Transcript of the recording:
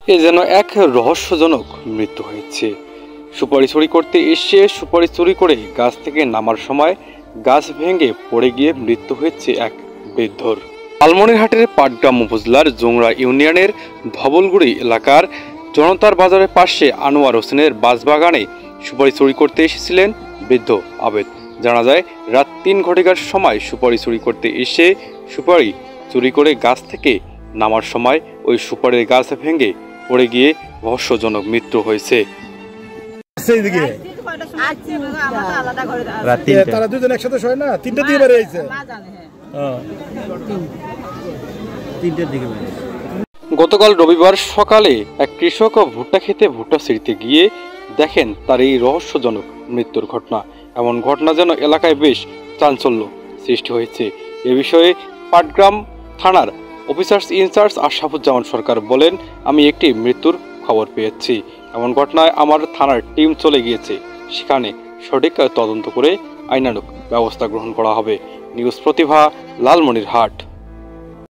এ যেন এক রহস্যজনক মৃত্যু হয়েছে। সুপারি চুরি করতে এসে সুপারি চুরি করে গাছ থেকে নামার সময় গাছ ভেঙে পড়ে গিয়ে মৃত্যু হয়েছে এক বৃদ্ধর। লালমনিরহাটের পাটগ্রাম উপজেলার জোংরা ইউনিয়নের ধবলগুড়ি এলাকার জনতার বাজারের পাশে আনোয়ার হোসেনের বাঁশবাগানে সুপারি চুরি করতে এসেছিলেন বৃদ্ধ আবেদ। জানা যায়, রাত ৩ ঘটিকার সময় সুপারি চুরি করতে এসে সুপারি চুরি করে গাছ থেকে নামার সময় ওই সুপারির গাছ ভেঙে পড়ে গিয়ে রহস্যজনক মৃত্যু হয়েছে। গতকাল রবিবার সকালে এক কৃষক ভুট্টা খেতে ভুট্টা ছিঁড়তে গিয়ে দেখেন তার এই রহস্যজনক মৃত্যুর ঘটনা। এমন ঘটনা যেন এলাকায় বেশ চাঞ্চল্য সৃষ্টি হয়েছে। এ বিষয়ে পাটগ্রাম থানার অফিসার্স ইনচার্জ আশরাফুজ্জামান সরকার বলেন, আমি একটি মৃত্যুর খবর পেয়েছি। এমন ঘটনায় আমার থানার টিম চলে গিয়েছে, সেখানে সঠিক তদন্ত করে আইনানুগ ব্যবস্থা গ্রহণ করা হবে। নিউজ প্রতিভা, লালমনিরহাট।